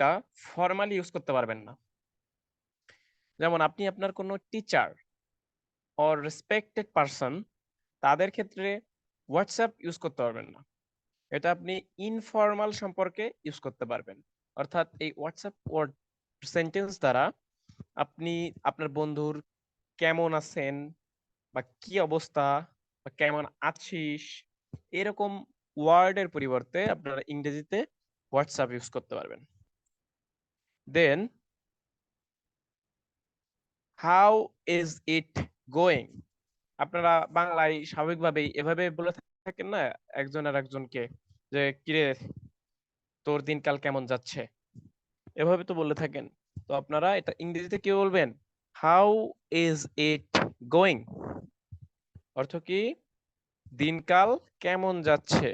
একটা formally use করতে পারবেন না। যেমন আপনি আপনার কোনো টিচার অর রেসপেক্টেড পারসন, তাদের ক্ষেত্রে হোয়াটসঅ্যাপ ইউজ করতে পারবেন না। এটা আপনি ইনফর্মাল সম্পর্কে ইউজ করতে পারবেন। অর্থাৎ এই হোয়াটসঅ্যাপ ওয়ার্ড সেন্টেন্স দ্বারা আপনি আপনার বন্ধুর কেমন আছেন বা কি অবস্থা বা কেমন আছিস এরকম ওয়ার্ডের পরিবর্তে আপনারা ইংরেজিতে হোয়াটসঅ্যাপ ইউজ করতে পারবেন। Then how is it going, আপনারা বাংলায় স্বাভাবিকভাবেই এভাবে বলে থাকেন না একজন আর একজনকে, যে কিরে তোর দিনকাল কেমন যাচ্ছে, এভাবে তো বলে থাকেন। তো আপনারা এটা ইংরেজিতে কি বলবেন? হাউ ইজ ইট গোয়িং, অর্থ কি দিনকাল কেমন যাচ্ছে।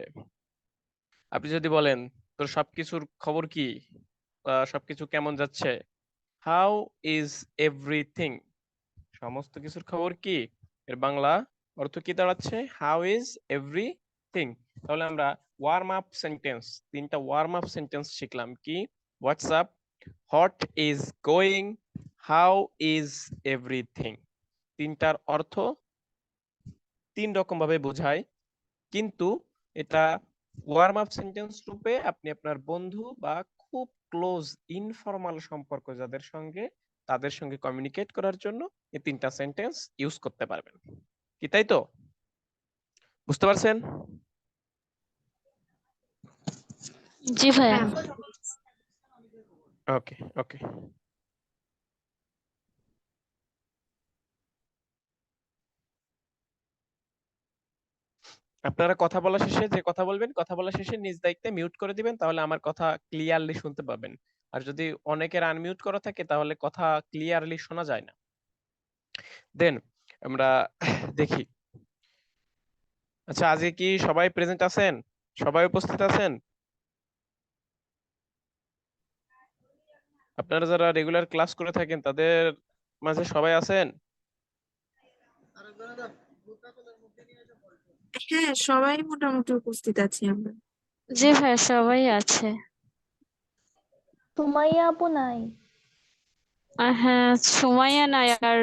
আপনি যদি বলেন তোর সবকিছুর খবর কি, সবকিছু কেমন যাচ্ছে, হাউ ইজ এভরিথিং, সমস্ত কিছুর খবর কি, এর বাংলা অর্থ কি দাঁড়াচ্ছে? How is everything. তাহলে আমরা ওয়ার্ম আপ সেন্টেন্স, তিনটা ওয়ার্ম আপ সেন্টেন্স শিখলাম। কি? WhatsApp, what is going, how is everything. তিনটার অর্থ তিন রকম ভাবে বোঝায়, কিন্তু এটা ওয়ার্ম আপ সেন্টেন্স রূপে আপনি আপনার বন্ধু বা খুব ক্লোজ ইনফর্মাল সম্পর্ক যাদের সঙ্গে, তাদের সঙ্গে কমিউনিকেট করার জন্য এই তিনটা সেন্টেন্স ইউজ করতে পারবেন। কি তাই তো? বুঝতে পারছেন? জি ভাইয়া। ওকে ওকে। আপনারা কথা বলা শেষে যে কথা বলবেন, কথা বলা শেষে নিজ দায়িত্বে মিউট করে দিবেন, তাহলে আমার কথা ক্লিয়ারলি শুনতে পাবেন। আর যদি অনেকের আনমিউট করা থাকে তাহলে কথা ক্লিয়ারলি শোনা যায় না। দেন আমরা দেখি, আচ্ছা আজকে কি সবাই প্রেজেন্ট আছেন? সবাই উপস্থিত আছেন? আপনারা যারা রেগুলার ক্লাস করে থাকেন তাদের মাঝে সবাই আছেন? হ্যাঁ, সবাই মোটামুটি উপস্থিত আছি আমরা। জি ভাইয়া, সবাই আছে। সুমাইয়া আপু নাই। হ্যাঁ, সুমাইয়া নাই, আর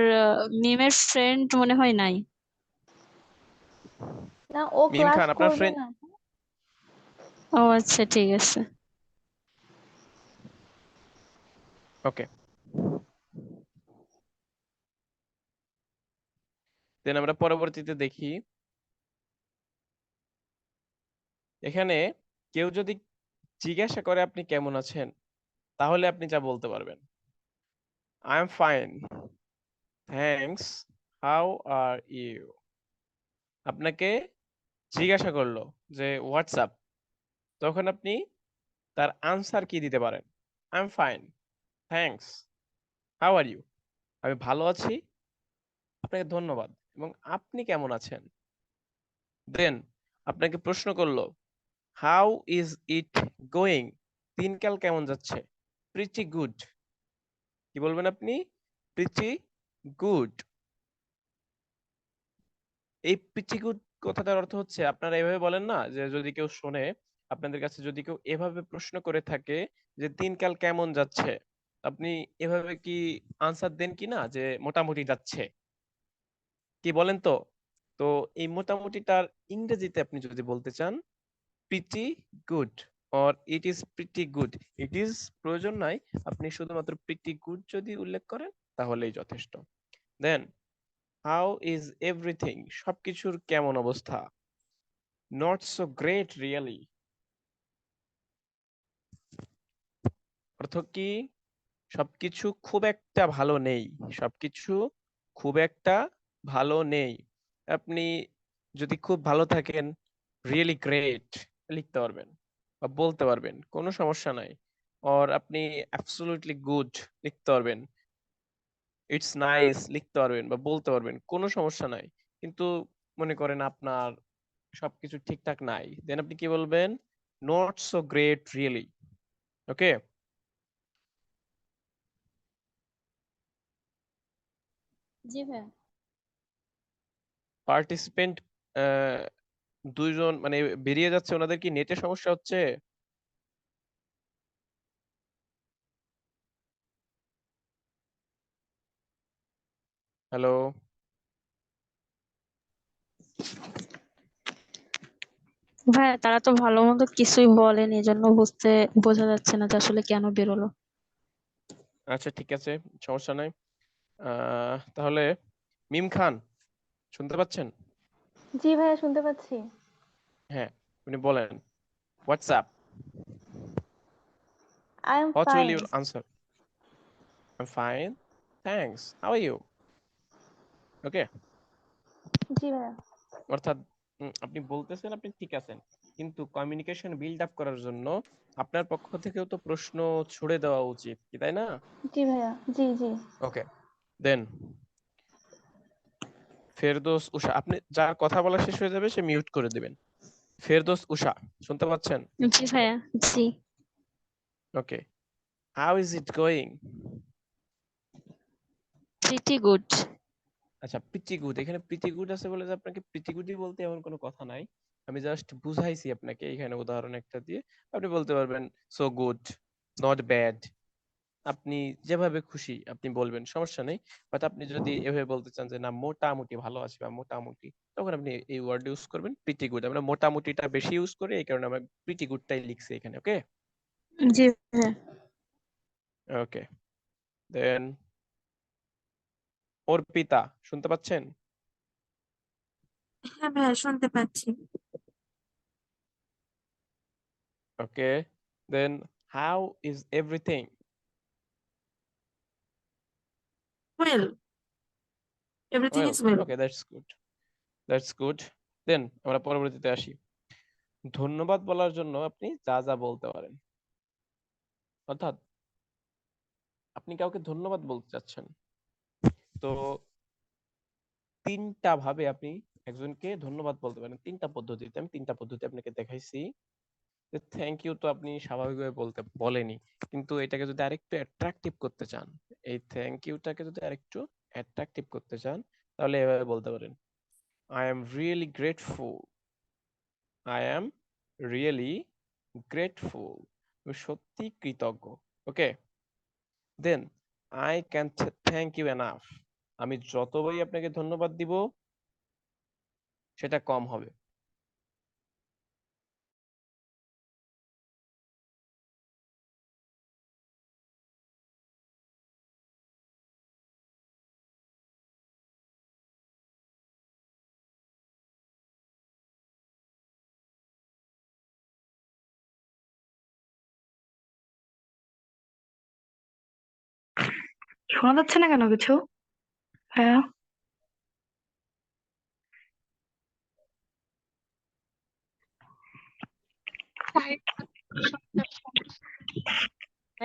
মিমের ফ্রেন্ড মনে হয় নাই। না, ও মিম ক্লাস খান আপনার করবে ফ্রেন্ড? না। ও আচ্ছা, ঠিক আছে। ওকে। দেন আমরা পরবর্তীতে দেখি, এখানে কেউ যদি জিজ্ঞাসা করে আপনি কেমন আছেন, তাহলে আপনি যা বলতে পারবেন, I am fine, thanks, how are you. আপনাকে জিজ্ঞাসা করলো যে হোয়াটসঅ্যাপ, তখন আপনি তার আনসার কি দিতে পারেন? I am fine, thanks, how are you, আমি ভালো আছি, আপনাকে ধন্যবাদ, এবং আপনি কেমন আছেন। দেন আপনাকে প্রশ্ন করলো হাউ ইজ ইট গোয়িং, দিনকাল কেমন যাচ্ছে, প্রিটি গুড, কি বলবেন আপনি? Pretty good. এই প্রিটি গুড কথাটার অর্থ হচ্ছে, আপনারা এভাবে বলেন না যে যদি কেউ শোনে আপনাদের কাছে, যদি কেউ এভাবে প্রশ্ন করে থাকে যে দিনকাল কেমন যাচ্ছে, আপনি এভাবে কি আনসার দেন কি না যে মোটামুটি যাচ্ছে, কি বলেন তো? তো এই মোটামুটিটার ইংরেজিতে আপনি যদি বলতে চান pretty good or it is pretty good, it is প্রয়োজন নাই, আপনি শুধুমাত্র প্রিটি গুড যদি উল্লেখ করেন তাহলেই যথেষ্ট। দেন হাউ ইজ এভরিথিং, সবকিছুর কেমন অবস্থা, নট সো গ্রেট রিয়েলি, অর্থ কি সবকিছু খুব একটা ভালো নেই, সবকিছু খুব একটা ভালো নেই। আপনি যদি খুব ভালো থাকেন রিয়েলি গ্রেট লিখতে পারবেন বা বলতে পারবেন, কোনো সমস্যা নাই। আর আপনি অ্যাবসলিউটলি গুড লিখতে পারবেন, ইটস নাইস লিখতে পারবেন বা বলতে পারবেন, কোনো সমস্যা নাই। কিন্তু মনে করেন আপনার সবকিছু ঠিকঠাক নাই, দেন আপনি কি বলবেন? Not so great really. Okay. জি ভাইয়া। পার্টিসিপেন্ট দুইজন মানে বেরিয়ে যাচ্ছে, ওনাদের কি নেটে সমস্যা হচ্ছে? হ্যালো, ভাইয়া তারা তো ভালো মতো কিছুই বলেনি, এজন্য বোঝা যাচ্ছে না যে আসলে কেন বেরোলো। আচ্ছা ঠিক আছে, সমস্যা নাই। তাহলে মিম খান শুনতে পাচ্ছেন? জি ভাইয়া শুনতে পাচ্ছি। হ্যাঁ, আপনি বলেন WhatsApp, I am what will fine. Your answer? I fine, thanks, how are you? Okay, জি ভাইয়া। অর্থাৎ আপনি বলতেছেন আপনি ঠিক আছেন, কিন্তু কমিউনিকেশন বিল্ড আপ করার জন্য আপনার পক্ষ থেকেও তো প্রশ্ন ছুড়ে দেওয়া উচিত, কি তাই না? জি ভাইয়া। জি জি। ওকে, দেন ফেরদৌস উষা, আপনি যার কথা বলা শেষ হয়ে যাবে সে মিউট করে দিবেন। ফেরদৌস উষা শুনতে পাচ্ছেন? জি ভাইয়া। জি। Okay, how is it going? Pretty good. আচ্ছা, প্রিটি গুড, এখানে প্রিটি গুড আছে বলে যে আপনাকে প্রিটি গুডই বলতে এমন কোনো কথা নাই। আমি জাস্ট বুঝাইছি আপনাকে এখানে উদাহরণ একটা দিয়ে। আপনি বলতে পারবেন সো গুড, নট ব্যাড, আপনি যেভাবে খুশি আপনি বলবেন, সমস্যা নেই। বাট আপনি যদি এভাবে বলতে চান যে না মোটামুটি ভালো আছে বা মোটামুটি, তখন আপনি এই ওয়ার্ড ইউজ করবেন প্রিটি গুড। আমরা মোটামুটিটা বেশি ইউজ করি, এই কারণে আমরা প্রিটি গুডটাই লিখছি এখানে। ওকে জি ভাইয়া। ওকে, দেন অর্পিতা শুনতে পাচ্ছেন? হ্যাঁ ভাইয়া শুনতে পাচ্ছি। Okay, then how is everything? Well, everything well, is well. Okay, that's good, that's good. Then আমরা পরবর্তীতে আসি। ধন্যবাদ বলার জন্য আপনি যা যা বলতে পারেন, অর্থাৎ আপনি কাউকে ধন্যবাদ বলতে চাচ্ছেন, তো তিনটা ভাবে আপনি একজনকে ধন্যবাদ বলতে পারেন, তিনটা পদ্ধতিতে। আমি তিনটা পদ্ধতি আপনাকে দেখাইছি। যে থ্যাংক ইউ তো আপনি স্বাভাবিকভাবে বলতে বলেনি, কিন্তু এটাকে যদি আরেকটু অ্যাট্রাকটিভ করতে চান, এই থ্যাংক ইউটাকে যদি আরেকটু অ্যাট্রাকটিভ করতে চান, তাহলে এভাবে বলতে পারেন, I am really grateful, I am really grateful, আমি সত্যি কৃতজ্ঞ। Okay, then I can thank you enough, আমি যতবারই আপনাকে ধন্যবাদ দিব সেটা কম হবে। শোনা যাচ্ছে না কেন কিছু? হ্যাঁ,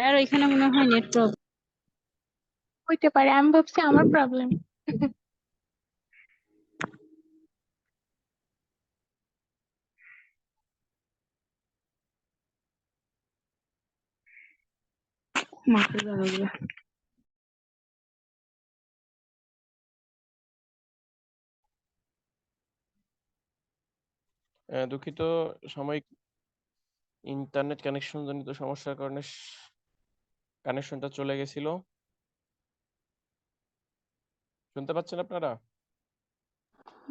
আর এখানে মনে হয় নেটওয়ার্ক। হইতে পারে, আমি ভাবছি আমার প্রবলেম। মাকে জানাবো। দুঃখিত, সাময়িক ইন্টারনেট কানেকশন জনিত সমস্যার কারণে কানেকশনটা চলে গেছিল। শুনতে পাচ্ছেন আপনারা?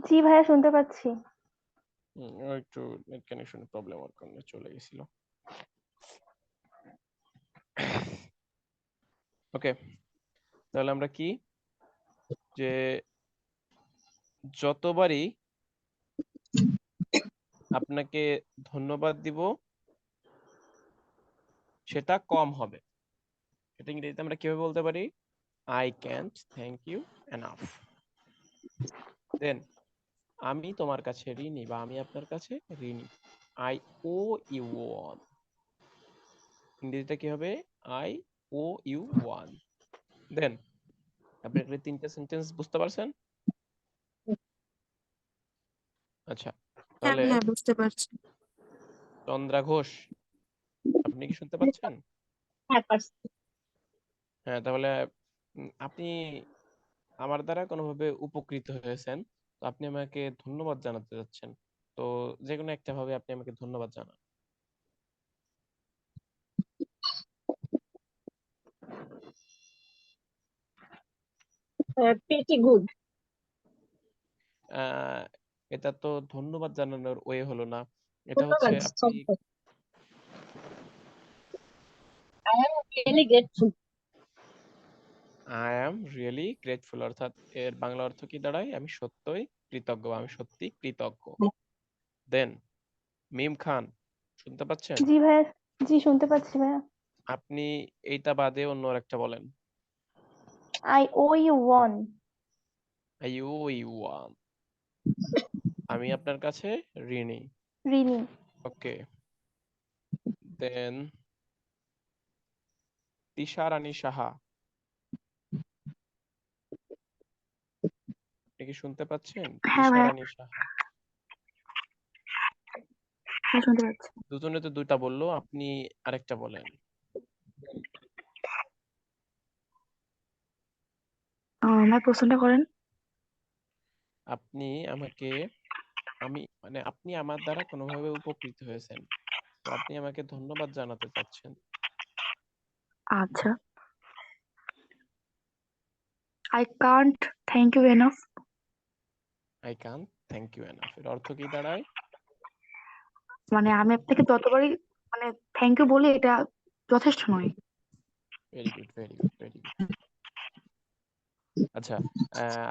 জি ভাইয়া শুনতে পাচ্ছি। একটু নেট কানেকশন প্রবলেম হওয়ার কারণে চলে গেছিল। ওকে, তাহলে আমরা কি, যে যতবারই আপনাকে ধন্যবাদ দিব সেটা কম হবে। এটা ইংরেজিতে আমরা কিভাবে বলতে পারি? I can't thank you enough. Then আমি তোমার কাছে ঋণী বা আমি আপনার কাছে ঋণী, আই ও ইউ ওয়ান, ইংরেজিটা কি হবে? I O U one. Then আপনি এখানে তিনটা সেন্টেন্স বুঝতে পারছেন? আচ্ছা, হ্যাঁ তাহলে ভাইয়া বুঝতে পারছি। চন্দ্রা ঘোষ, আপনি কি শুনতে পাচ্ছেন? হ্যাঁ পারছি। হ্যাঁ, তাহলে আপনি আমার দ্বারা কোনোভাবে উপকৃত হয়েছেন, তো আপনি আমাকে ধন্যবাদ জানাতে যাচ্ছেন, তো যে কোনো একটা ভাবে আপনি আমাকে ধন্যবাদ জানান। pretty good. আহ, এটা তো ধন্যবাদ জানানোর ওয়ে হলো না, এটা হচ্ছে ধন্যবাদ, আপনি sorry. I am really grateful. I am really grateful, অর্থাৎ এর বাংলা অর্থ কি দাঁড়ায়? আমি সত্যই কৃতজ্ঞ, আমি সত্যি কৃতজ্ঞ। দেন মিম খান, শুনতে পাচ্ছেন? জি ভাইয়া, জি শুনতে পাচ্ছি ভাইয়া। আপনি এইটা বাদে অন্য একটা বলেন। I owe you one. You one, আমি আপনার কাছে ঋণী। ঋণী। ওকে, দেন তিশা রানী সাহা, আপনি কি শুনতে পাচ্ছেন? হ্যাঁ তিশা ভাইয়া, রানী সাহা, হ্যাঁ শুনতে পাচ্ছি। দুজনে তো দুইটা বললো, আপনি আরেকটা বলেন। আমার প্রশ্নটা করেন। আপনি আমাকে, আপনি আমার দ্বারা কোনোভাবে উপকৃত হয়েছেন, তো আপনি আমাকে ধন্যবাদ জানাতে চাচ্ছেন। আচ্ছা, I can't thank you enough. I can't thank you enough, এর অর্থ কি দাঁড়ায়? মানে আমি আপনাকে ততবারই মানে থ্যাংক ইউ বলি, এটা যথেষ্ট নয়। Very good, very good, very good. আচ্ছা,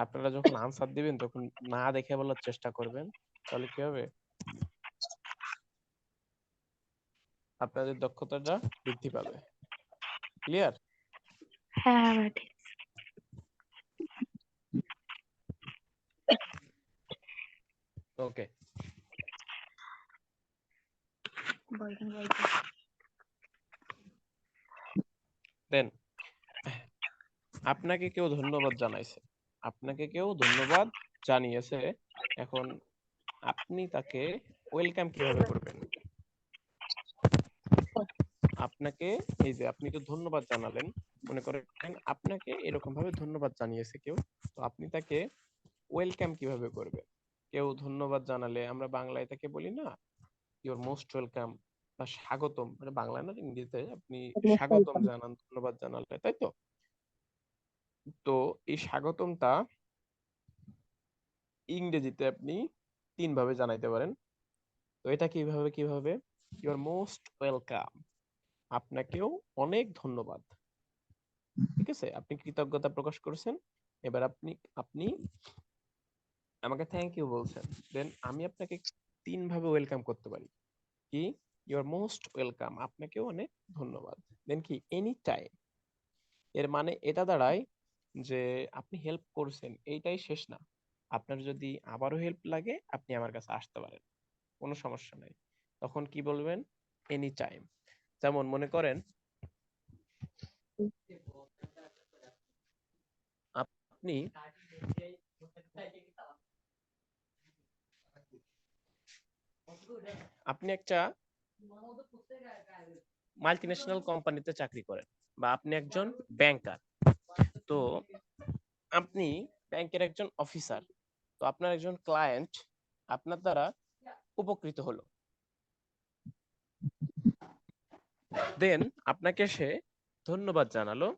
আপনারা যখন আনসার দিবেন তখন না দেখে বলার চেষ্টা করবেন, তাহলে কি হবে? আপনাদের দক্ষতাটা বৃদ্ধি পাবে। ক্লিয়ার? হ্যাঁ হ্যাঁ ভাইয়া, ঠিক। ওকে, বলবেন বলবেন। দেন আপনাকে কেউ ধন্যবাদ জানাইছে, আপনাকে কেউ ধন্যবাদ জানিয়েছে, এখন আপনি তাকে ওয়েলকাম কিভাবে করবেন? আপনাকে, এই যে আপনি তো ধন্যবাদ জানালেন, মনে করেন আপনাকে এরকম ভাবে ধন্যবাদ জানিয়েছে কেউ, তো আপনি তাকে ওয়েলকাম কিভাবে করবেন? কেউ ধন্যবাদ জানালে আমরা বাংলায় তাকে বলি না ইউর মোস্ট ওয়েলকাম বা স্বাগতম, মানে বাংলা না ইংরেজিতে আপনি Most স্বাগতম welcome. জানান ধন্যবাদ জানালে, তাই তো? তো এই স্বাগতমটা ইংরেজিতে আপনি তিন ভাবে জানাইতে পারেন। তো এটা কিভাবে? ইউর মোস্ট ওয়েলকাম, আপনাকেও অনেক ধন্যবাদ। ঠিক আছে, আপনি কৃতজ্ঞতা প্রকাশ করেছেন, এবার আপনি আপনি আমাকে থ্যাংক ইউ বলছেন, দেন আমি আপনাকে তিন ভাবে ওয়েলকাম করতে পারি। কি? ইউর মোস্ট ওয়েলকাম, আপনাকেও অনেক ধন্যবাদ। দেন কি? এনি টাইম, এর মানে এটা দাঁড়ায় যে আপনি হেল্প করছেন, এইটাই শেষ না, আপনার যদি আবারও হেল্প লাগে আপনি আমার কাছে আসতে পারেন, কোনো সমস্যা নাই। তখন কি বলবেন? Any time. যেমন মনে করেন আপনি আপনি একটা মাল্টিন্যাশনাল কোম্পানিতে চাকরি করেন, বা আপনি একজন ব্যাংকার, তো আপনি ব্যাংকের একজন অফিসার, তো আপনার একজন ক্লায়েন্ট আপনার দ্বারা উপকৃত হলো, দেন আপনাকে সে ধন্যবাদ জানালো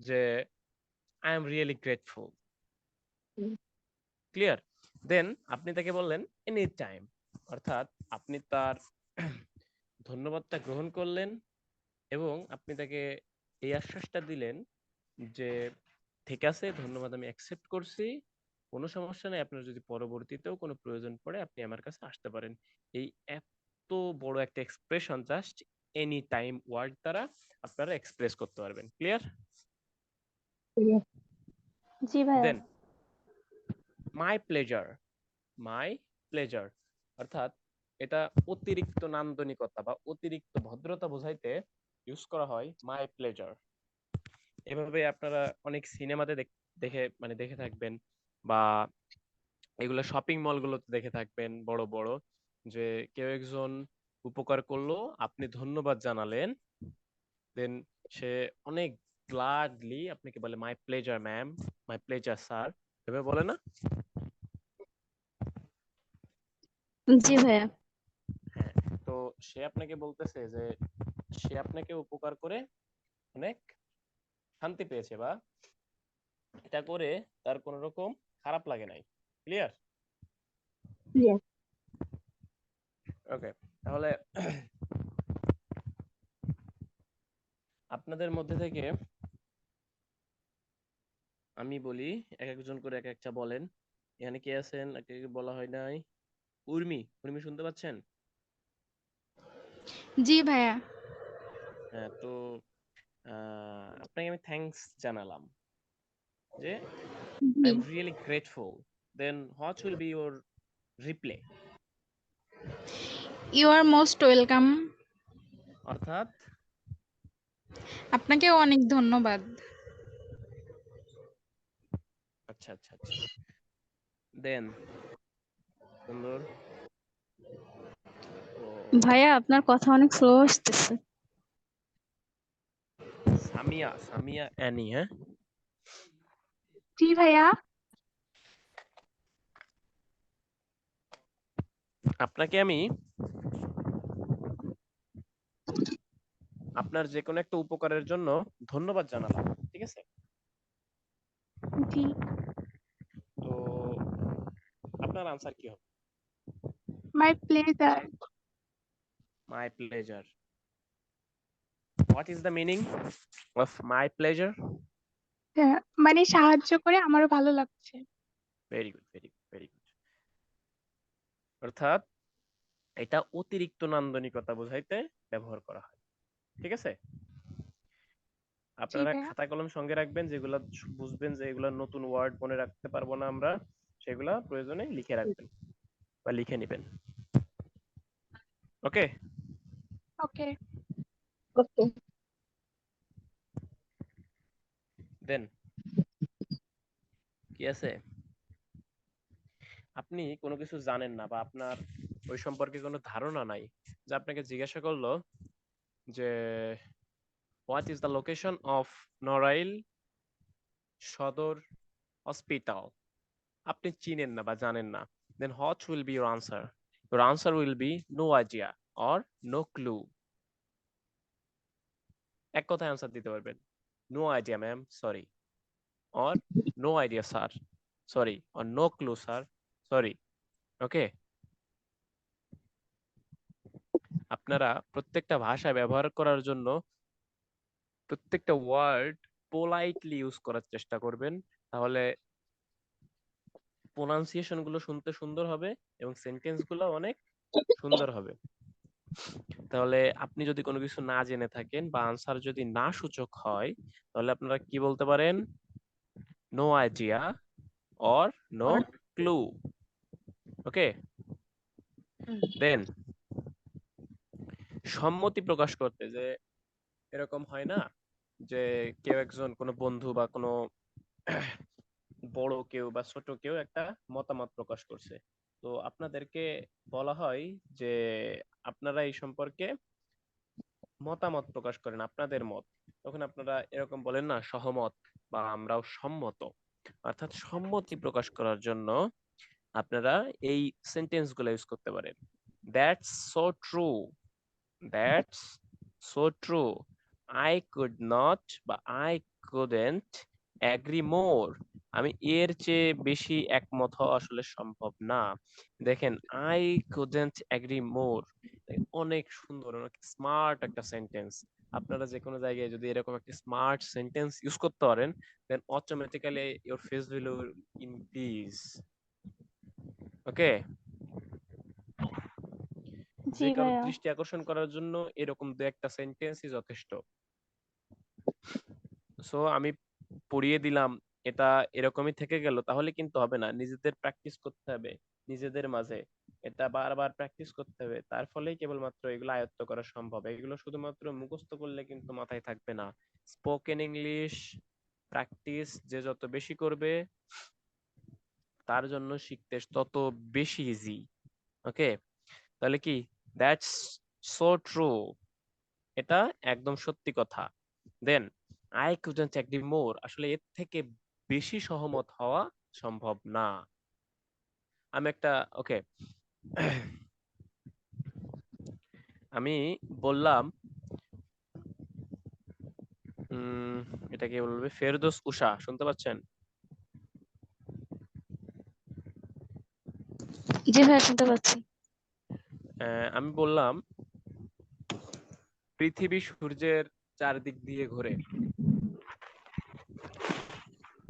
যে I am really grateful. Clear? Then আপনি তাকে বললেন এনি টাইম, অর্থাৎ আপনি তার ধন্যবাদটা গ্রহণ করলেন এবং আপনি তাকে এই আশ্বাসটা দিলেন যে ঠিক আছে, ধন্যবাদ, আমি অ্যাকসেপ্ট করছি, কোনো সমস্যা নেই, আপনার যদি পরবর্তীতেও কোনো প্রয়োজন পড়ে আপনি আমার কাছে আসতে পারেন। এই এত বড় একটা expression just any time word দ্বারা আপনারা এক্সপ্রেস করতে পারবেন। ক্লিয়ার? Yes. জি ভাইয়া। দেন মাই প্লেজার, মাই প্লেজার, অর্থাৎ এটা অতিরিক্ত নান্দনিকতা বা অতিরিক্ত ভদ্রতা বোঝাইতে ইউজ করা হয় মাই প্লেজার। এভাবে আপনারা অনেক সিনেমাতে দেখে থাকবেন, বা এগুলো শপিং মল গুলোতে দেখে থাকবেন বড় বড়, যে কেউ একজন উপকার করলো, আপনি ধন্যবাদ জানালেন, দেন সে অনেক গ্লাডলি আপনাকে বলে my pleasure ma'am, my pleasure sir, এভাবে বলে না? জি ভাইয়া। হ্যাঁ, তো সে আপনাকে বলতেছে যে সে আপনাকে উপকার করে অনেক শান্তি পেয়েছে বা এটা করে তার কোনো রকম খারাপ লাগে নাই। ক্লিয়ার? Yes. ওকে, তাহলে আপনাদের মধ্যে থেকে আমি বলি, এক একজন করে এক একটা বলেন। এখানে কে আছেন? একে একে বলা হয় নাই। উর্মি, উর্মি শুনতে পাচ্ছেন? জি ভাইয়া। হ্যাঁ, তো আপনাকে আমি থ্যাঙ্কস জানালাম যে আই জি। Am really grateful. Then what will be your reply? You are most welcome. অর্থাৎ আপনাকেও অনেক ধন্যবাদ। আচ্ছা আচ্ছা আচ্ছা, দেন সুন্দর। তো ভাইয়া আপনার কথা অনেক স্লো আসতেছে। সামিয়া, সামিয়া অ্যানি, হ্যাঁ, জি ভাইয়া। আপনাকে আমি আপনার যে কোনো একটা উপকারের জন্য ধন্যবাদ জানালাম, ঠিক আছে? জি। তো আপনার আনসার কি হবে? My pleasure. My pleasure. What is the meaning of my pleasure? মানে সাহায্য করে আমারও ভালো লাগছে। Very good, very good, very good. অর্থাৎ এটা অতিরিক্ত নান্দনিকতা বোঝাইতে ব্যবহার করা হয়, ঠিক আছে? জি আপনারা ভাইয়া। খাতা কলম সঙ্গে রাখবেন, যেগুলা বুঝবেন যে এগুলা নতুন ওয়ার্ড মনে রাখতে পারবো না আমরা, সেগুলা প্রয়োজনে লিখে রাখবেন বা লিখে নেবেন। ওকে, ওকে। Okay. দেন কি আছে? আপনি কোনো কিছু জানেন না বা আপনার ওই সম্পর্কে কোনো ধারণা নাই, যে আপনাকে জিজ্ঞাসা করলো যে what is the location of Narail সদর হসপিটাল। আপনি চিনেন না বা জানেন না, then what will be your answer? Your answer will be no idea or no clue. এক কথায় আনসার দিতে পারবেন, no idea ma'am, sorry, or no idea sir, sorry, or no clue sir, sorry. ওকে, আপনারা প্রত্যেকটা ভাষা ব্যবহার করার জন্য প্রত্যেকটা ওয়ার্ড পোলাইটলি ইউজ করার চেষ্টা করবেন, তাহলে প্রোনাউন্সিয়েশন গুলো শুনতে সুন্দর হবে এবং সেন্টেন্স গুলো অনেক সুন্দর হবে। তাহলে আপনি যদি কোনো কিছু না জেনে থাকেন বা আনসার যদি না সূচক হয়, তাহলে আপনারা কি বলতে পারেন? No idea or no clue. Okay, then সম্মতি প্রকাশ করতে, যে এরকম হয় না যে কেউ একজন কোনো বন্ধু বা কোনো বড় কেউ বা ছোট কেউ একটা মতামত প্রকাশ করছে, তো আপনাদেরকে বলা হয় যে আপনারা এই সম্পর্কে মতামত প্রকাশ করেন, আপনাদের মত। তখন আপনারা এরকম বলেন না, সহমত বা আমরাও সম্মত। অর্থাৎ সম্মতি প্রকাশ করার জন্য আপনারা এই সেন্টেন্স গুলো ইউজ করতে পারেন। That's so true, that's so true, I could not বা আই কুডেন্ট অ্যাগ্রি মোর। আমি এর চেয়ে বেশি একমত হওয়া আসলে সম্ভব না। দেখেন, আই কুডেন্ট অ্যাগ্রি মোর অনেক সুন্দর, অনেক স্মার্ট একটা সেন্টেন্স। আপনারা যে কোনো জায়গায় যদি এরকম একটা স্মার্ট সেন্টেন্স ইউজ করতে পারেন, then automatically your face value increase. Okay, জি যে কারো ভাইয়া। দৃষ্টি আকর্ষণ করার জন্য এরকম দু একটা সেন্টেন্সই যথেষ্ট। সো আমি পড়িয়ে দিলাম, এটা এরকমই থেকে গেল, তাহলে কিন্তু হবে না। নিজেদের প্র্যাকটিস করতে হবে নিজেদের মাঝে, এটা বারবার প্র্যাকটিস করতে হবে, তার ফলেই কেবলমাত্র এগুলো আয়ত্ত করা সম্ভব। এগুলো শুধুমাত্র মুখস্থ করলে কিন্তু মাথায় থাকবে না। স্পোকেন ইংলিশ প্র্যাকটিস যে যত বেশি করবে, তার জন্য শিখতে তত বেশি ইজি। ওকে, তাহলে কি, দ্যাটস সো ট্রু, এটা একদম সত্যি কথা। Then I couldn't agree more, আসলে এর থেকে বেশি সহমত হওয়া সম্ভব না। আমি একটা, ওকে, আমি বললাম, উম এটা কে বলবে? ফেরদৌস উষা, শুনতে পাচ্ছেন? জি ভাইয়া শুনতে পাচ্ছি। আমি বললাম পৃথিবী সূর্যের চারদিক দিয়ে ঘোরে।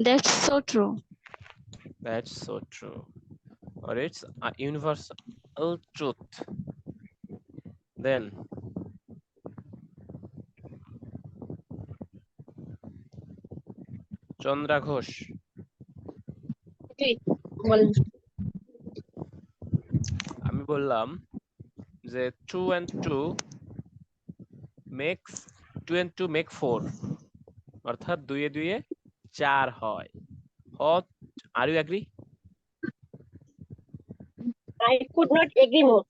That's so true. That's so true. Or it's a universal truth. Then Chandra Ghosh, আমি বললাম যে 2 and 2 makes 2 and 2 make 4, অর্থাৎ 2 এ 2 এ 4 হয়। Are you agree? I could not agree more.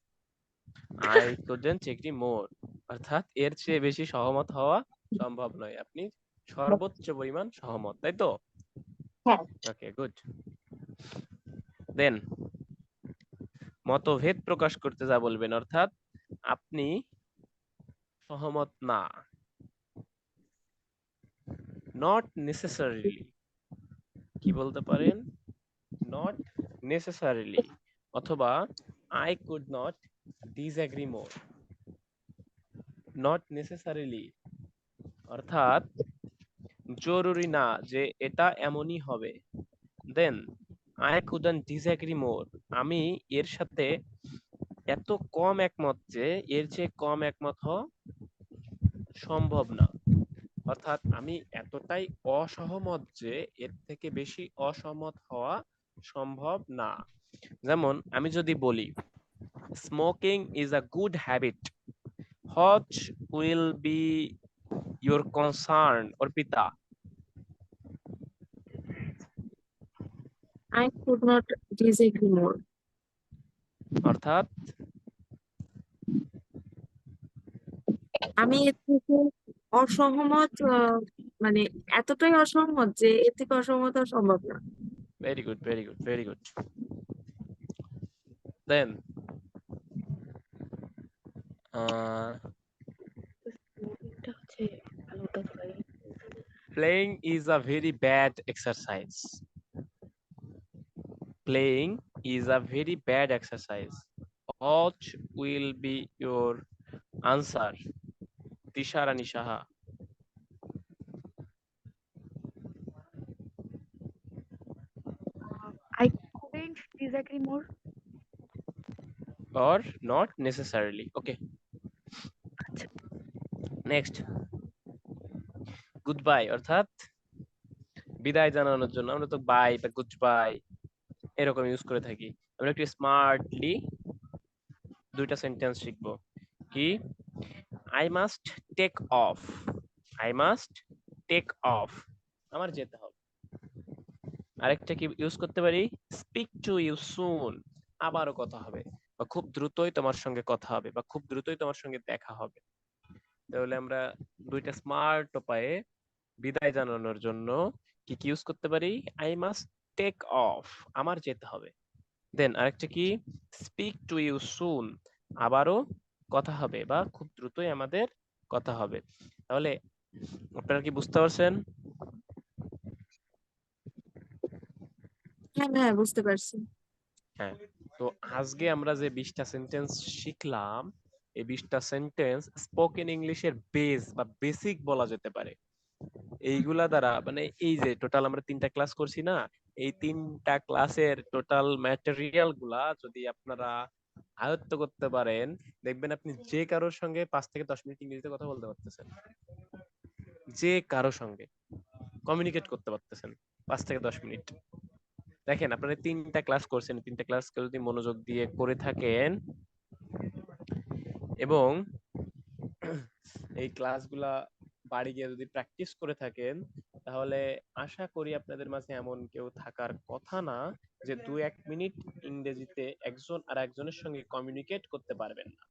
I couldn't agree more, অর্থাৎ এর চেয়ে বেশি সহমত হওয়া সম্ভব নয়। আপনি সর্বোচ্চ পরিমাণ সহমত, তাই তো? হ্যাঁ। ওকে, গুড। দেন মতভেদ প্রকাশ করতে যা বলবেন, অর্থাৎ আপনি সহমত না। নট নেসেসারিলি, কি বলতে পারেন? নট নেসেসারিলি, অথবা I could not disagree more. Not necessarily অর্থাৎ জরুরি না যে এটা এমনই হবে। দেন আই কুডন্ট ডিসএগ্রি মোর, আমি এর সাথে এত কম একমত যে এর চেয়ে কম একমত হওয়া সম্ভব না। অর্থাৎ আমি এতটাই অসহমত যে এর থেকে বেশি অসহমত হওয়া সম্ভব না। যেমন আমি যদি বলি smoking is a good habit, what will be your concern Arpita? I could not disagree more. অর্থাৎ আমি এর থেকে অসহমত মানে এতটাই অসহমত যে এর থেকে অসহমত হওয়া সম্ভব না। Very good, very good, very good. Then playing is a very bad exercise. Playing is a very bad exercise. What will be your answer? Tisha Rani Saha. I couldn't disagree more. Or not necessarily. Okay. Next. Goodbye অর্থাৎ বিদায় জানানোর জন্য আমরা তো by বা good bye এরকম use করে থাকি। আমরা একটু স্মার্টলি দুইটা সেন্টেন্স শিখবো। কি? I must take off. I must take off. আমার যেতে হবে। আরেকটা কি ইউজ করতে পারি? Speak to you soon. আবারও কথা হবে, বা খুব দ্রুতই তোমার সঙ্গে কথা হবে, বা খুব দ্রুতই তোমার সঙ্গে দেখা হবে। তাহলে আমরা দুইটা স্মার্ট উপায়ে বিদায় জানানোর জন্য কি কি ইউজ করতে পারি? I must take off. আমার যেতে হবে। দেন আরেকটা কি? Speak to you soon. আবারও কথা হবে, বা খুব দ্রুতই আমাদের কথা হবে। তাহলে আপনারা কি বুঝতে পারছেন? হ্যাঁ হ্যাঁ বুঝতে পারছি। হ্যাঁ, তো আজকে আমরা যে 20টা সেন্টেন্স শিখলাম, এই 20টা সেন্টেন্স স্পোকেন ইংলিশের বেস বা বেসিক বলা যেতে পারে। এইগুলা দ্বারা মানে এই যে টোটাল আমরা 3টা ক্লাস করছি না, এই 3টা ক্লাসের টোটাল ম্যাটেরিয়াল গুলা যদি আপনারা আয়ত্ত করতে পারেন, দেখবেন আপনি যে কারোর সঙ্গে 5 থেকে 10 মিনিট ইংরেজিতে কথা বলতে পারতেছেন। যে কারোর সঙ্গে কমিউনিকেট করতে পারতেছেন 5 থেকে 10 মিনিট। দেখেন আপনারা 3টা ক্লাস করছেন, 3টা ক্লাসকে যদি মনোযোগ দিয়ে করে থাকেন এবং এই ক্লাসগুলা বাড়ি গিয়ে যদি প্র্যাকটিস করে থাকেন, তাহলে আশা করি আপনাদের মাঝে এমন কেউ থাকার কথা না যে 2-1 মিনিট ইংরেজিতে একজন আর একজনের সঙ্গে কমিউনিকেট করতে পারবেন না।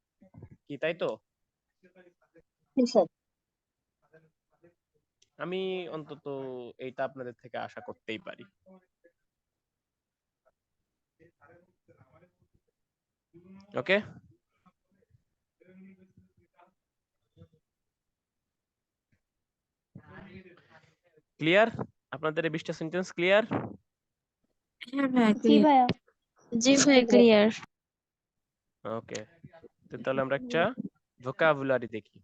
কি তাই তো? আমি অন্তত এইটা আপনাদের থেকে আশা করতেই পারি। ওকে, ক্লিয়ার? আপনাদের এই 20টা সেন্টেন্স ক্লিয়ার? হ্যাঁ হ্যাঁ জি ভাইয়া। জি ভাইয়া ক্লিয়ার। ওকে, তাহলে আমরা একটা ভোকাবুলারি দেখি।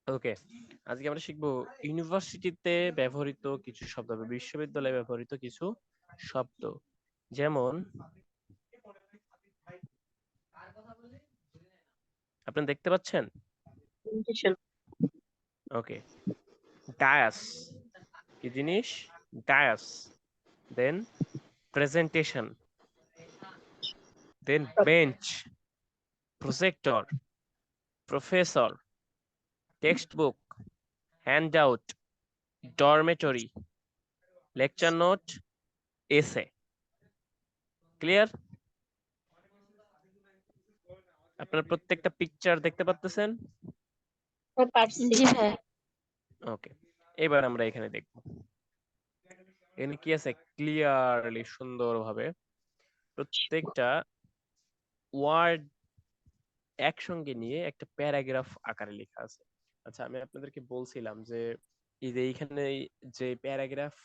ওকে, আজকে আমরা শিখবো ইউনিভার্সিটিতে ব্যবহৃত কিছু শব্দ বা বিশ্ববিদ্যালয়ে ব্যবহৃত কিছু শব্দ। যেমন আপনারা দেখতে পাচ্ছেন? ওকে, ডায়াস কি জিনিস? Dais. Then presentation, then bench, projector, professor, text book, handout, dormitory, lecture note, essay. Clear? আপনারা প্রত্যেকটা পিকচার দেখতে পাচ্ছেন? পারছি। জি ভাইয়া। ওকে, এবার আমরা এখানে দেখব এখানে কি আছে ক্লিয়ারলি সুন্দরভাবে প্রত্যেকটা ওয়ার্ড একসঙ্গে নিয়ে একটা প্যারাগ্রাফ আকারে লেখা আছে। আচ্ছা, আমি আপনাদেরকে বলছিলাম যে এই যে এইখানে যে প্যারাগ্রাফ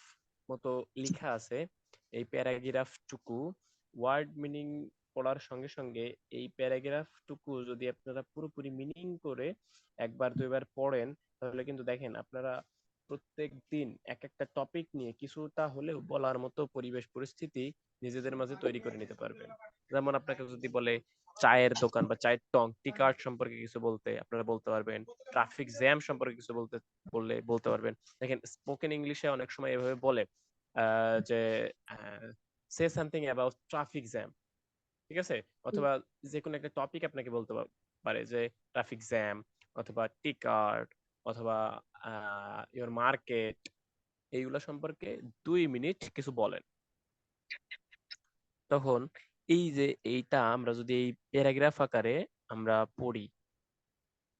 মতো লেখা আছে, এই প্যারাগ্রাফ টুকু ওয়ার্ড মিনিং পড়ার সঙ্গে সঙ্গে এই প্যারাগ্রাফ টুকু যদি আপনারা পুরোপুরি মিনিং করে একবার দুইবার পড়েন, তাহলে কিন্তু দেখেন আপনারা প্রত্যেক দিন এক একটা টপিক নিয়ে কিছুটা হলেও বলার মতো পরিবেশ পরিস্থিতি নিজেদের মাঝে তৈরি করে নিতে পারবেন। যেমন আপনাকে যদি বলে চায়ের দোকান বা চায়ের টং টি কার্ড সম্পর্কে কিছু বলতে, আপনারা বলতে পারবেন। ট্রাফিক জ্যাম সম্পর্কে কিছু বলতে পারবেন। দেখেন স্পোকেন ইংলিশে অনেক সময় এভাবে বলে যে say something about traffic jam, ঠিক আছে? অথবা যে কোনো একটা টপিক আপনাকে বলতে পারে যে ট্রাফিক জ্যাম অথবা টি কার্ড অথবা ইওর মার্কেট, এইগুলা সম্পর্কে 2 মিনিট কিছু বলেন। তখন এই যে এইটা আমরা যদি এই প্যারাগ্রাফ আকারে আমরা পড়ি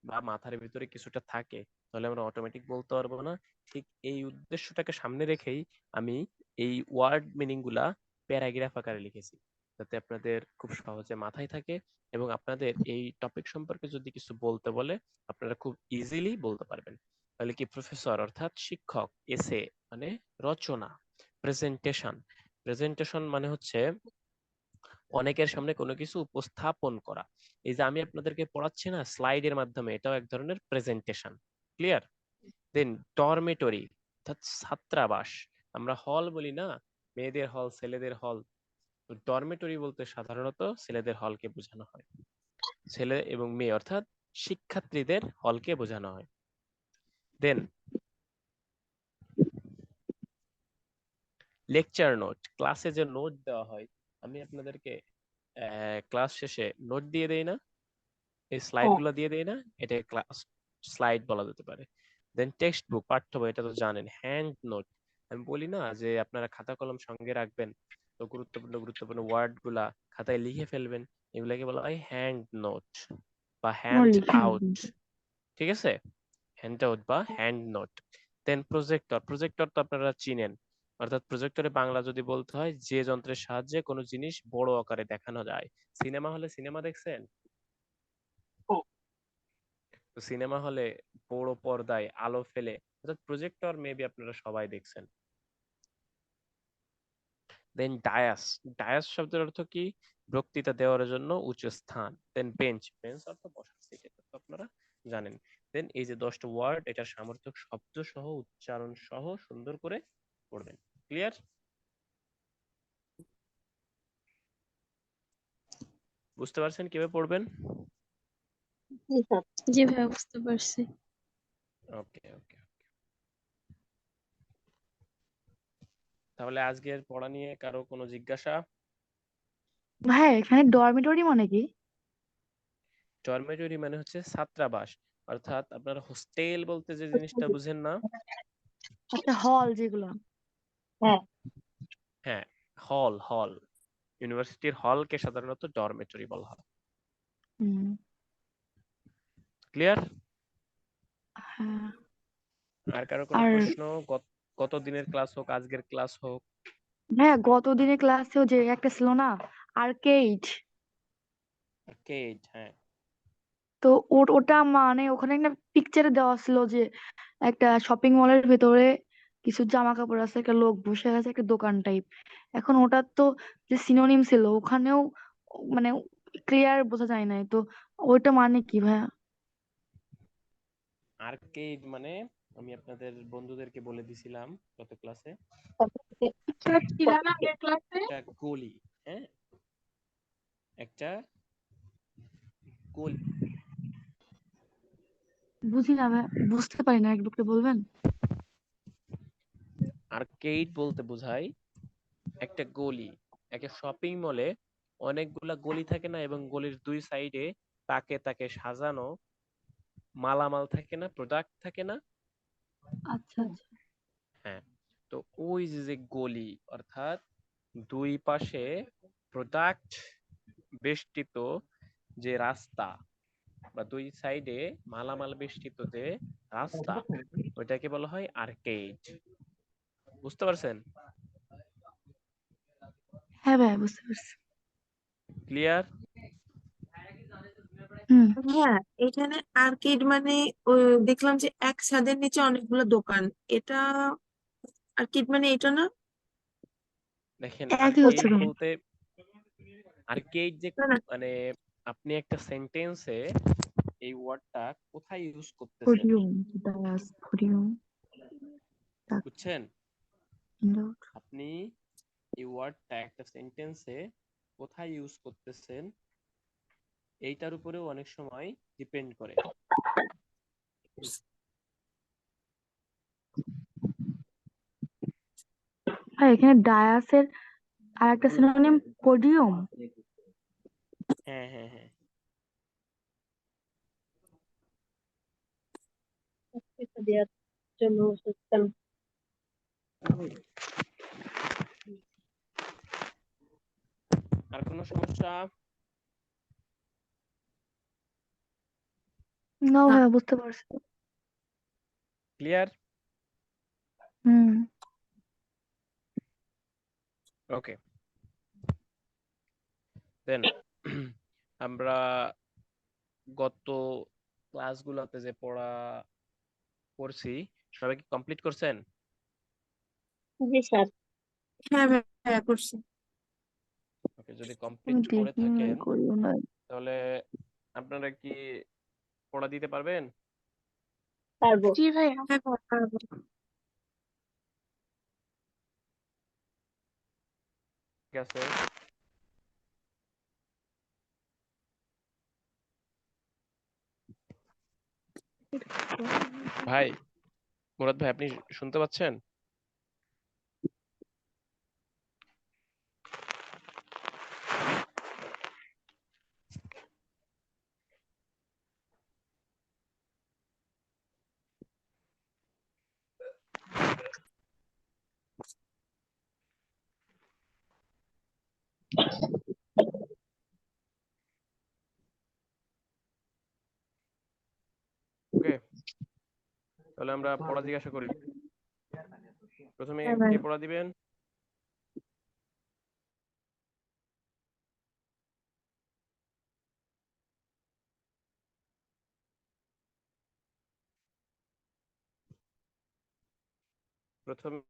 বা মাথার ভিতরে কিছুটা থাকে, তাহলে আমরা অটোমেটিক বলতে পারবো না। ঠিক এই উদ্দেশ্যটাকে সামনে রেখেই আমি এই ওয়ার্ড মিনিং গুলা প্যারাগ্রাফ আকারে লিখেছি, যাতে আপনাদের খুব সহজে মাথায় থাকে এবং আপনাদের এই টপিক সম্পর্কে যদি কিছু বলতে বলে আপনারা খুব ইজিলি বলতে পারবেন। তাহলে কি প্রফেসর অর্থাৎ শিক্ষক, এসে মানে রচনা, প্রেজেন্টেশন, প্রেজেন্টেশন মানে হচ্ছে অনেকের সামনে কোনো কিছু উপস্থাপন করা। এই যে আমি আপনাদেরকে পড়াচ্ছি না স্লাইডের মাধ্যমে, এটাও এক ধরনের প্রেজেন্টেশন। ক্লিয়ার? দেন ডরমেটরি অর্থাৎ ছাত্রাবাস। আমরা হল বলি না, মেয়েদের হল, ছেলেদের হল। ডরমেটরি বলতে সাধারণত ছেলেদের হলকে বোঝানো হয়, ছেলে এবং মেয়ে অর্থাৎ শিক্ষার্থীদের হলকে বোঝানো হয়। দেন লেকচার নোট, ক্লাসে যে নোট দেওয়া হয়, আমি আপনাদেরকে ক্লাস শেষে নোট দিয়ে দেই না, এই স্লাইড গুলো দিয়ে দেই না, এটা ক্লাস স্লাইড বলা যেতে পারে। দেন টেক্সট বুক, পাঠ্য বই, এটা তো জানেন। হ্যান্ড নোট, আমি বলি না যে আপনারা খাতা কলম সঙ্গে রাখবেন, তো গুরুত্বপূর্ণ গুরুত্বপূর্ণ ওয়ার্ড গুলা খাতায় লিখে ফেলবেন, এগুলাকে বলা হয় হ্যান্ড নোট বা হ্যান্ড আউট। ঠিক আছে? হ্যান্ড আউট বা হ্যান্ড নোট। দেন প্রজেক্টর, প্রজেক্টর তো আপনারা চিনেন, অর্থাৎ প্রজেক্টরে বাংলা যদি বলতে হয় যে যন্ত্রের সাহায্যে কোনো জিনিস বড় আকারে দেখানো যায়। সিনেমা হলে সিনেমা দেখছেন? তো সিনেমা হলে বড় পর্দায় আলো ফেলে, অর্থাৎ প্রজেক্টর মেবি আপনারা সবাই দেখছেন। দেন ডায়াস, ডায়াস শব্দের অর্থ কি? বক্তৃতা দেওয়ার জন্য উঁচু স্থান। দেন বেঞ্চ, বেঞ্চ অর্থ বসার সিট, এটা তো আপনারা জানেন। দেন এই যে 10টা ওয়ার্ড, এটার সামর্থক শব্দ সহ উচ্চারণ সহ সুন্দর করে পড়বেন। ক্লিয়ার? বুঝতে পারছেন কিভাবে পড়বেন? জি ভাইয়া, বুঝতে পারছি। ওকে ওকে, তাহলে আজকের পড়া নিয়ে কারো কোনো জিজ্ঞাসা? ভাই এখানে ডরমিটরি মানে কি? ডরমেটরি মানে হচ্ছে ছাত্রাবাস, অর্থাৎ আপনারা হোস্টেল বলতে যে জিনিসটা বুঝেন না? আচ্ছা, হল যেগুলো। হ্যাঁ। হ্যাঁ, হল হল ইউনিভার্সিটির হলকে সাধারণত ডরমেটরি বলা হয়। হুম। ক্লিয়ার? হ্যাঁ। আর কারো কোনো আর প্রশ্ন? গত দিনের ক্লাস হোক, আজকের ক্লাস হোক। ভাইয়া গত দিনের ক্লাসেও যে একটা ছিল না, আর্কেড, আর্কেড, হ্যাঁ। তো ওটা মানে ওখানে একটা পিকচারে দেওয়া ছিল যে একটা শপিং মলের ভেতরে কিছু জামা কাপড় আছে, একটা লোক বসে আছে, একটা দোকান টাইপ। এখন ওটার তো যে সিনোনিম ছিল ওখানেও মানে ক্লিয়ার বোঝা যায় নাই, তো ওইটা মানে কি ভাইয়া? আর্কেড মানে আমি আপনাদের বন্ধুদেরকে বলে দিছিলাম গত ক্লাসে, আচ্ছা, ছিল না আগের ক্লাসে? একটা গলি, হ্যাঁ, একটা গলি। বুঝি না ভাইয়া, বুঝতে পারি না, একটু বলবেন? আর্কেড বলতে বোঝায় একটা গলি। একটা শপিং মলে অনেকগুলা গলি থাকে না, এবং গলির দুই সাইডে তাকে তাকে সাজানো মালামাল থাকে না, প্রোডাক্ট থাকে না। আচ্ছা আচ্ছা। হ্যাঁ, তো ওই যে গলি, অর্থাৎ দুই পাশে প্রোডাক্ট বেষ্টিত যে রাস্তা, বা দুই সাইডে মালামাল বেষ্টিত যে রাস্তা, ওইটাকে বলা হয় আর্কেড। বুঝতে পারছেন? হ্যাঁ ভাইয়া, বুঝতে পারছি। ক্লিয়ার? হুম। হ্যাঁ, এখানে আর্কেড মানে ওই দেখলাম যে এক ছাদের নিচে অনেকগুলো দোকান, এটা আর্কেড মানে এটা না? দেখেন, একই হচ্ছে আর্কেড ভাইয়া। বলতে, আর্কেড যে না না, মানে আপনি একটা সেন্টেন্সে এই ওয়ার্ডটা কোথায় ইউজ করতেছেন, ফরিউম, দাস ফরিউম, বুঝছেন? আপনি এই ওয়ার্ডটা একটা সেন্টেন্সে কোথায় ইউজ করতেছেন, এইটার উপরেও অনেক সময় ডিপেন্ড করে। আর এখানে ডায়াসের আর একটা সিনোনিম পোডিয়াম। হ্যাঁ হ্যাঁ হ্যাঁ। দেওয়ার জন্য সিস্টেম। আর কোনো সমস্যা? না না। ভাইয়া, বুঝতে পারছি। ক্লিয়ার? হুম। ওকে, দেন আমরা গত ক্লাসগুলোতে যে পড়া করছি, সবাই কি কমপ্লিট করছেন? জি স্যার। হ্যাঁ ভাইয়া করছি। ওকে, যদি কমপ্লিট আমি করে দেখি নাই, থাকেন করিও নাই। তাহলে আপনারা কি পড়া দিতে পারবেন? পারবো। জি ভাইয়া। হ্যাঁ পারবো। ঠিক আছে। ভাই, মুরাদ ভাই, আপনি শুনতে পাচ্ছেন? ওকে, তাহলে আমরা পড়া জিজ্ঞাসা করি। প্রথমে হ্যাঁ ভাই। কে পড়া দিবেন? প্রথমে